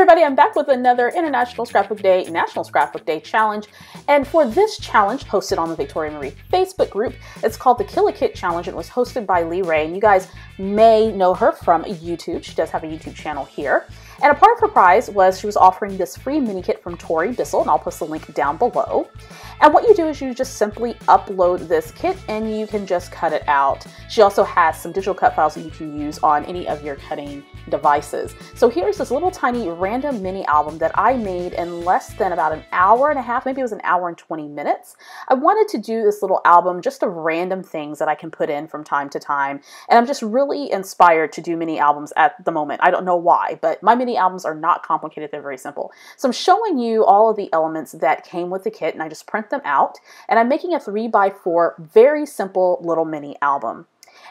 everybody, I'm back with another International Scrapbook Day, National Scrapbook Day challenge. And for this challenge, posted on the Victoria Marie Facebook group, it's called the Kill a Kit Challenge. It was hosted by Lee Ray, and you guys may know her from YouTube. She does have a YouTube channel here. And a part of her prize was she was offering this free mini kit from Tori Bissell, and I'll post the link down below. And what you do is you just simply upload this kit and you can just cut it out. She also has some digital cut files that you can use on any of your cutting devices. So here's this little tiny random mini album that I made in less than about an hour and a half, maybe it was an hour and 20 minutes. I wanted to do this little album just of random things that I can put in from time to time. And I'm just really inspired to do mini albums at the moment. I don't know why, but my mini albums are not complicated, they're very simple. So I'm showing you all of the elements that came with the kit, and I just print them out, and I'm making a 3x4 very simple little mini album.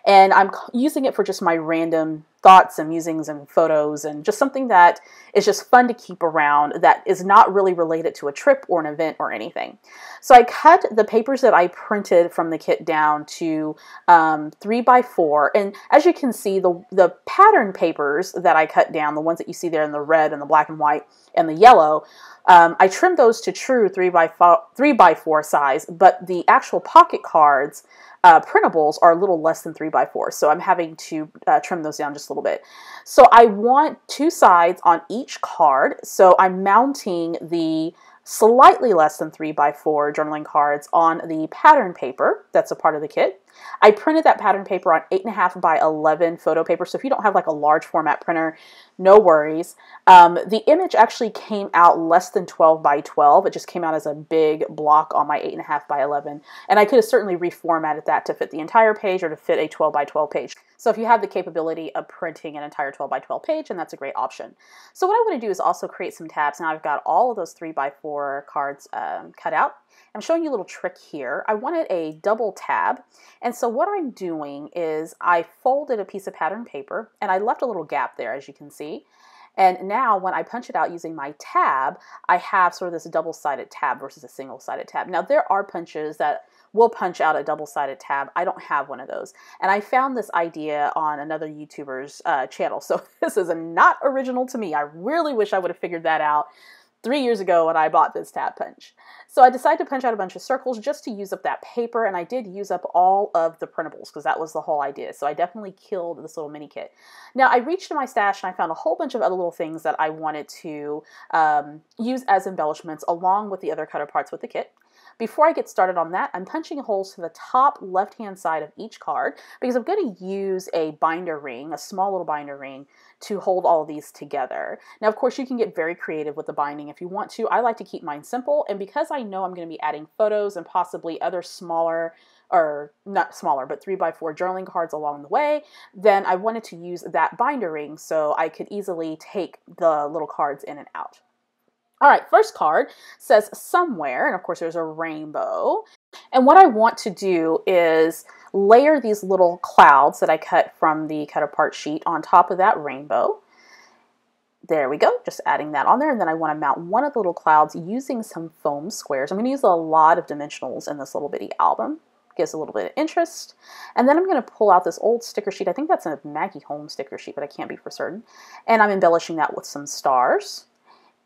And I'm using it for just my random thoughts and musings and photos, and just something that is just fun to keep around that is not really related to a trip or an event or anything. So I cut the papers that I printed from the kit down to 3x4, and as you can see, the pattern papers that I cut down, the ones that you see there in the red and the black and white and the yellow, I trimmed those to true 3x4 size, but the actual pocket cards, printables, are a little less than 3x4, so I'm having to trim those down just a little bit. So I want two sides on each card, so I'm mounting the slightly less than 3x4 journaling cards on the pattern paper that's a part of the kit. I printed that pattern paper on 8.5x11 photo paper, so if you don't have like a large format printer, no worries. The image actually came out less than 12x12. It just came out as a big block on my 8.5x11, and I could have certainly reformatted that to fit the entire page or to fit a 12x12 page. So if you have the capability of printing an entire 12x12 page, then that's a great option. So what I want to do is also create some tabs. Now I've got all of those 3x4 cards cut out. I'm showing you a little trick here. I wanted a double tab, and so what I'm doing is I folded a piece of pattern paper and I left a little gap there, as you can see. And now when I punch it out using my tab, I have sort of this double-sided tab versus a single-sided tab. Now there are punches that will punch out a double-sided tab. I don't have one of those. And I found this idea on another YouTuber's channel. So this is not original to me. I really wish I would have figured that out 3 years ago when I bought this tab punch. So I decided to punch out a bunch of circles just to use up that paper, and I did use up all of the printables because that was the whole idea. So I definitely killed this little mini kit. Now I reached in my stash and I found a whole bunch of other little things that I wanted to use as embellishments along with the other cutter parts with the kit. Before I get started on that, I'm punching holes to the top left-hand side of each card because I'm going to use a binder ring, a small little binder ring, to hold all of these together. Now, of course, you can get very creative with the binding if you want to. I like to keep mine simple, and because I know I'm going to be adding photos and possibly other smaller, or not smaller, but 3x4 journaling cards along the way, then I wanted to use that binder ring so I could easily take the little cards in and out. All right, first card says somewhere, and of course there's a rainbow. And what I want to do is layer these little clouds that I cut from the cut apart sheet on top of that rainbow. There we go, just adding that on there. And then I want to mount one of the little clouds using some foam squares. I'm going to use a lot of dimensionals in this little bitty album. Gives a little bit of interest. And then I'm going to pull out this old sticker sheet. I think that's a Maggie Holmes sticker sheet, but I can't be for certain. And I'm embellishing that with some stars.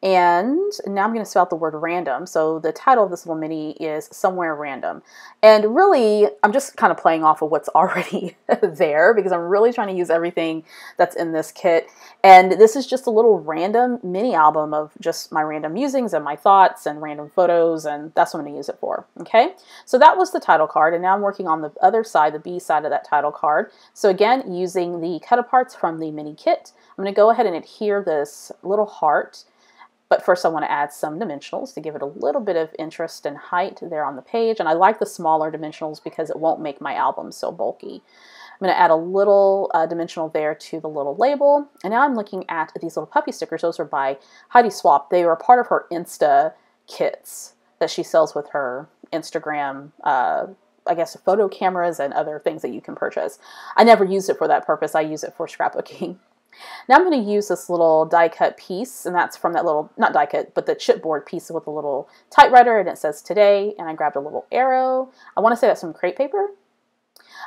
And now I'm going to spell out the word random. So the title of this little mini is Somewhere Random. And really, I'm just kind of playing off of what's already there because I'm really trying to use everything that's in this kit. And this is just a little random mini album of just my random musings and my thoughts and random photos, and that's what I'm going to use it for. Okay, so that was the title card, and now I'm working on the other side, the B side of that title card. So again, using the cut aparts from the mini kit, I'm going to go ahead and adhere this little heart. But first I want to add some dimensionals to give it a little bit of interest and height there on the page. And I like the smaller dimensionals because it won't make my album so bulky. I'm going to add a little dimensional there to the little label. And now I'm looking at these little puppy stickers. Those are by Heidi Swap. They were part of her Insta kits that she sells with her Instagram, I guess, photo cameras and other things that you can purchase. I never used it for that purpose. I use it for scrapbooking. Now I'm going to use this little die cut piece, and that's from that little, not die cut, but the chipboard piece with a little typewriter, and it says today, and I grabbed a little arrow. I want to say that's some crepe paper.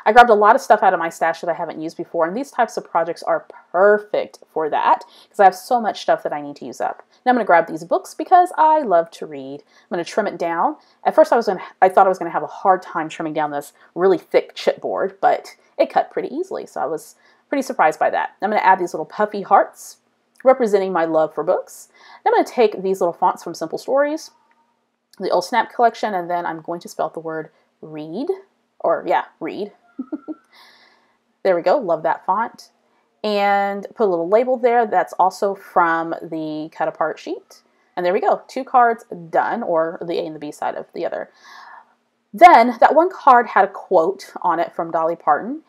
I grabbed a lot of stuff out of my stash that I haven't used before, and these types of projects are perfect for that because I have so much stuff that I need to use up. Now I'm going to grab these books because I love to read. I'm going to trim it down. At first I thought I was going to have a hard time trimming down this really thick chipboard, but it cut pretty easily, so I was pretty surprised by that. I'm going to add these little puffy hearts representing my love for books. I'm going to take these little fonts from Simple Stories, the old Snap collection, and then I'm going to spell out the word read, or yeah, read. There we go, love that font. And put a little label there that's also from the cut apart sheet. And there we go, 2 cards done, or the A and the B side of the other. Then that one card had a quote on it from Dolly Parton,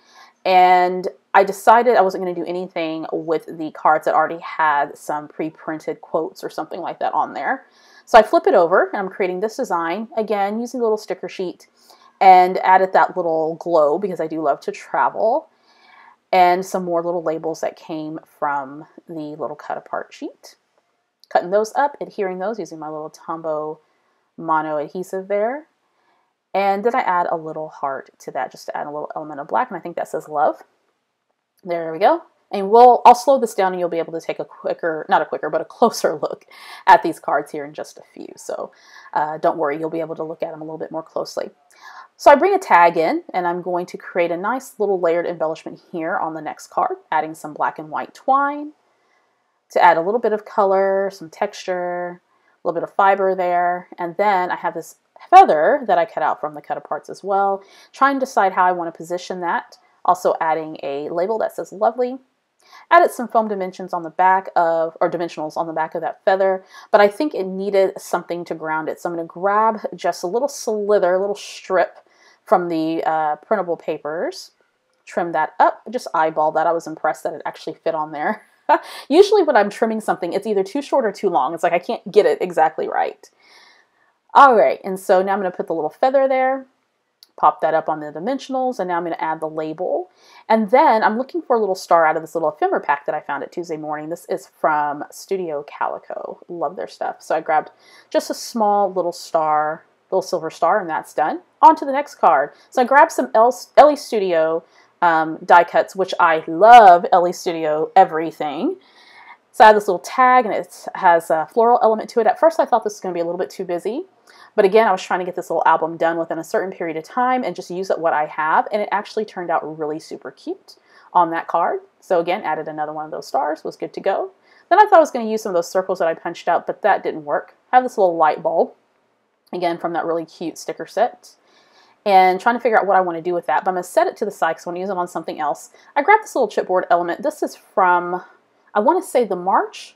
and I decided I wasn't going to do anything with the cards that already had some pre-printed quotes or something like that on there. So I flip it over, and I'm creating this design, again, using a little sticker sheet, and added that little glow because I do love to travel, and some more little labels that came from the little cut apart sheet. Cutting those up, adhering those using my little Tombow mono adhesive there. And then I add a little heart to that just to add a little element of black, and I think that says love. There we go. And I'll slow this down and you'll be able to take a closer look at these cards here in just a few. So don't worry, you'll be able to look at them a little bit more closely. So I bring a tag in, and I'm going to create a nice little layered embellishment here on the next card, adding some black and white twine to add a little bit of color, some texture, a little bit of fiber there. And then I have this feather that I cut out from the cut aparts as well, trying to decide how I want to position that. Also adding a label that says lovely. Added some foam dimensions on the back of, or dimensionals on the back of that feather, but I think it needed something to ground it. So I'm going to grab just a little slither, a little strip from the printable papers, trim that up, just eyeball that. I was impressed that it actually fit on there. Usually when I'm trimming something, it's either too short or too long. It's like I can't get it exactly right. All right, and so now I'm going to put the little feather there, pop that up on the dimensionals, and now I'm going to add the label. And then I'm looking for a little star out of this little ephemera pack that I found at Tuesday Morning. This is from Studio Calico. Love their stuff. So I grabbed just a small little star, little silver star, and that's done. On to the next card. So I grabbed some Ellie Studio die cuts, which I love Ellie Studio everything. So I have this little tag, and it has a floral element to it. At first I thought this was going to be a little bit too busy. But again, I was trying to get this little album done within a certain period of time and just use what I have. And it actually turned out really super cute on that card. So again, added another one of those stars, was good to go. Then I thought I was going to use some of those circles that I punched out, but that didn't work. I have this little light bulb, again, from that really cute sticker set. And trying to figure out what I want to do with that. But I'm going to set it to the side because I want to use it on something else. I grabbed this little chipboard element. This is from, I want to say, the March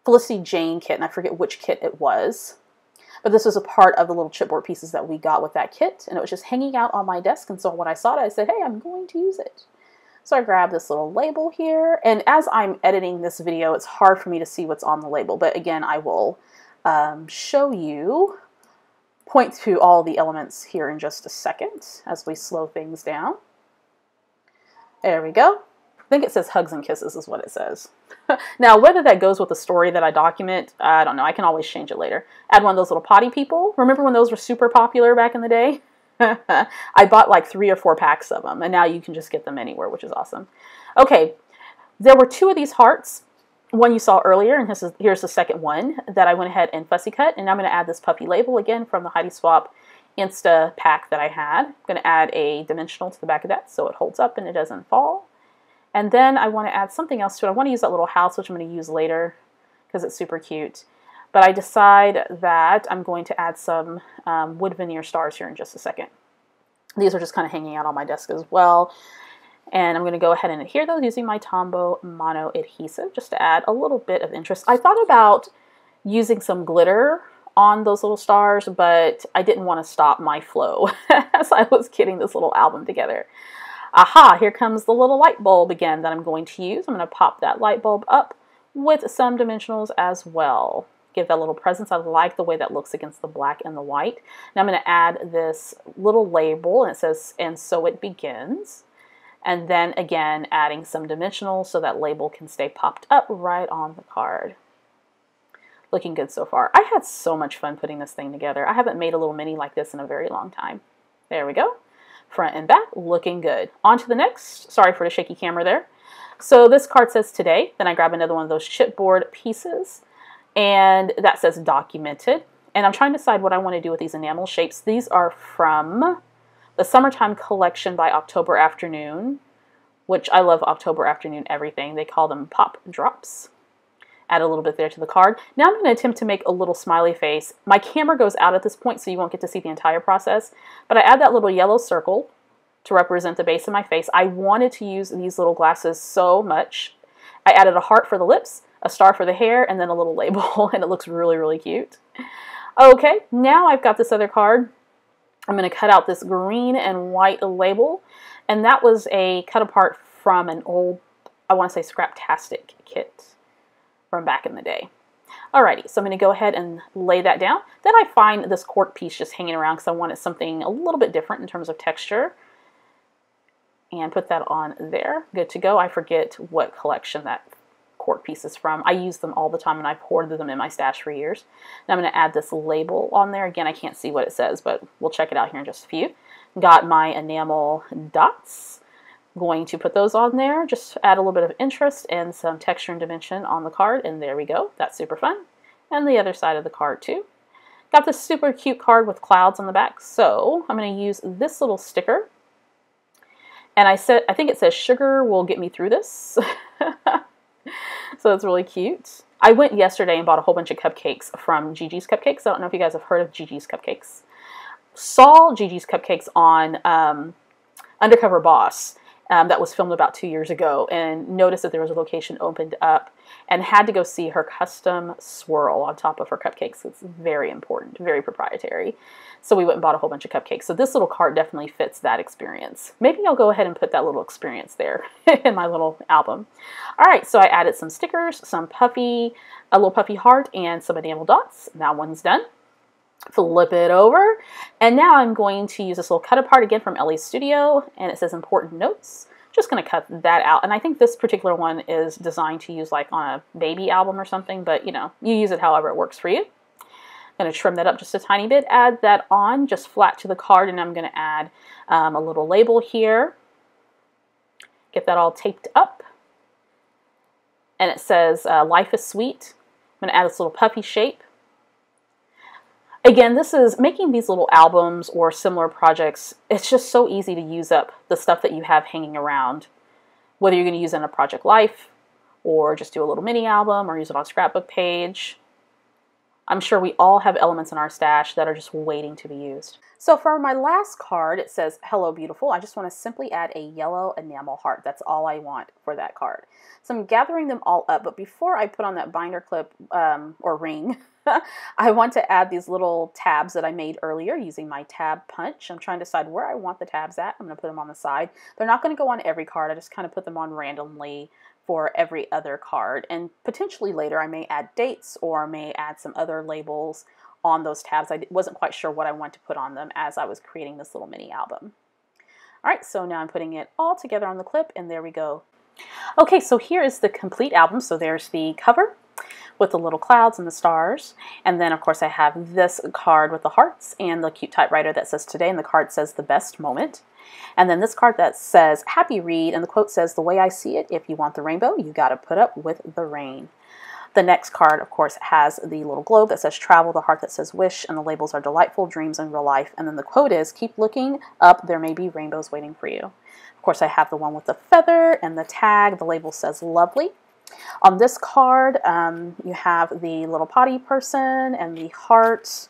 Felicity Jane kit, and I forget which kit it was. But this was a part of the little chipboard pieces that we got with that kit, and it was just hanging out on my desk, and so when I saw it, I said, hey, I'm going to use it. So I grabbed this little label here, and as I'm editing this video, it's hard for me to see what's on the label, but again, I will show you, point to all the elements here in just a second as we slow things down. There we go. I think it says hugs and kisses is what it says. Now, whether that goes with the story that I document, I don't know. I can always change it later. Add one of those little potty people. Remember when those were super popular back in the day? I bought like 3 or 4 packs of them, and now you can just get them anywhere, which is awesome. Okay, there were 2 of these hearts. One you saw earlier, and here's the second one that I went ahead and fussy cut, and I'm going to add this puppy label again from the Heidi Swap Insta pack that I had. I'm going to add a dimensional to the back of that so it holds up and it doesn't fall. And then I want to add something else to it. I want to use that little house, which I'm going to use later because it's super cute. But I decide that I'm going to add some wood veneer stars here in just a second. These are just kind of hanging out on my desk as well. And I'm going to go ahead and adhere those using my Tombow mono adhesive just to add a little bit of interest. I thought about using some glitter on those little stars, but I didn't want to stop my flow as I was getting this little album together. Aha, here comes the little light bulb again that I'm going to use. I'm going to pop that light bulb up with some dimensionals as well. Give that little presence. I like the way that looks against the black and the white. Now I'm going to add this little label, and it says, and so it begins. And then again, adding some dimensionals so that label can stay popped up right on the card. Looking good so far. I had so much fun putting this thing together. I haven't made a little mini like this in a very long time. There we go. front and back, looking good. On to the next. Sorry for the shaky camera there. So this card says today. Then I grab another one of those chipboard pieces, and that says documented. And I'm trying to decide what I want to do with these enamel shapes. These are from the Summertime Collection by October Afternoon, which I love October Afternoon everything. They call them pop drops. Add a little bit there to the card. Now I'm going to attempt to make a little smiley face. My camera goes out at this point, so you won't get to see the entire process. But I add that little yellow circle to represent the base of my face. I wanted to use these little glasses so much. I added a heart for the lips, a star for the hair, and then a little label, and it looks really, really cute. Okay, now I've got this other card. I'm going to cut out this green and white label, and that was a cut apart from an old, I want to say, Scraptastic kit from back in the day. Alrighty, so I'm going to go ahead and lay that down. Then I find this cork piece just hanging around because I wanted something a little bit different in terms of texture. And put that on there. Good to go. I forget what collection that cork piece is from. I use them all the time, and I've hoarded them in my stash for years. Now I'm going to add this label on there. Again, I can't see what it says, but we'll check it out here in just a few. Got my enamel dots. Going to put those on there. Just add a little bit of interest and some texture and dimension on the card, and there we go. That's super fun. And the other side of the card too. Got this super cute card with clouds on the back, so I'm going to use this little sticker. And I think it says sugar will get me through this. So that's really cute. I went yesterday and bought a whole bunch of cupcakes from Gigi's Cupcakes. I don't know if you guys have heard of Gigi's Cupcakes. Saw Gigi's Cupcakes on Undercover Boss. That was filmed about 2 years ago, and noticed that there was a location opened up, and had to go see her custom swirl on top of her cupcakes. It's very important, very proprietary. So we went and bought a whole bunch of cupcakes. So this little card definitely fits that experience. Maybe I'll go ahead and put that little experience there in my little album. All right, so I added some stickers, a little puffy heart, and some enamel dots. That one's done. Flip it over, and now I'm going to use this little cut apart again from Ellie's Studio, and it says important notes. Just going to cut that out, and I think this particular one is designed to use like on a baby album or something, but you know, you use it however it works for you. I'm going to trim that up just a tiny bit, add that on just flat to the card, and I'm going to add a little label here. Get that all taped up, and it says life is sweet. I'm going to add this little puffy shape. Again, this is making these little albums or similar projects. It's just so easy to use up the stuff that you have hanging around, whether you're going to use it in a project life or just do a little mini album or use it on a scrapbook page. I'm sure we all have elements in our stash that are just waiting to be used. So for my last card, it says, hello beautiful. I just want to simply add a yellow enamel heart. That's all I want for that card. So I'm gathering them all up, but before I put on that binder clip or ring, I want to add these little tabs that I made earlier using my tab punch. I'm trying to decide where I want the tabs at. I'm going to put them on the side. They're not going to go on every card. I just kind of put them on randomly for every other card. And potentially later I may add dates or may add some other labels on those tabs. I wasn't quite sure what I want to put on them as I was creating this little mini album. All right, so now I'm putting it all together on the clip, and there we go. Okay, so here is the complete album. So there's the cover with the little clouds and the stars. And then, of course, I have this card with the hearts and the cute typewriter that says today, and the card says the best moment. And then this card that says happy read, and the quote says, the way I see it, if you want the rainbow, you got to put up with the rain. The next card, of course, has the little globe that says travel, the heart that says wish, and the labels are delightful dreams in real life. And then the quote is, keep looking up, there may be rainbows waiting for you. Of course, I have the one with the feather and the tag. The label says lovely. On this card, you have the little potty person and the heart.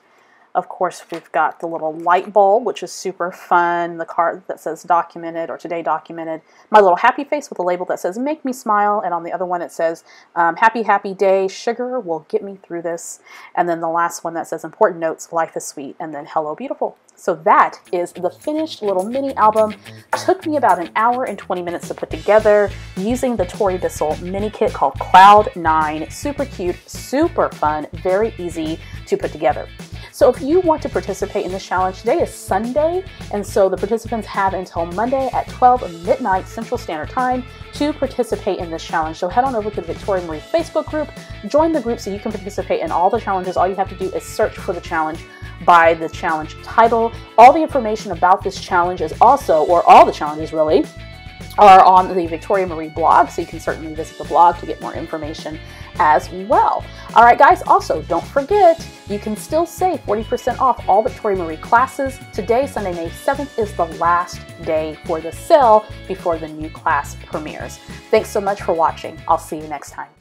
Of course, we've got the little light bulb, which is super fun. The card that says documented or today documented. My little happy face with a label that says make me smile. And on the other one, it says happy, happy day. Sugar will get me through this. And then the last one that says important notes, life is sweet. And then hello, beautiful. So that is the finished little mini album. Took me about an hour and 20 minutes to put together using the Tori Bissell mini kit called Cloud 9. Super cute, super fun, very easy to put together. So if you want to participate in this challenge, today is Sunday, and so the participants have until Monday at 12 midnight Central Standard Time to participate in this challenge. So head on over to the Victoria Marie Facebook group, join the group so you can participate in all the challenges. All you have to do is search for the challenge by the challenge title. All the information about this challenge is also, or all the challenges really, are on the Victoria Marie blog, so you can certainly visit the blog to get more information as well. All right, guys, also don't forget, you can still save 40% off all Victoria Marie classes. Today, Sunday, May 7th, is the last day for the sale before the new class premieres. Thanks so much for watching. I'll see you next time.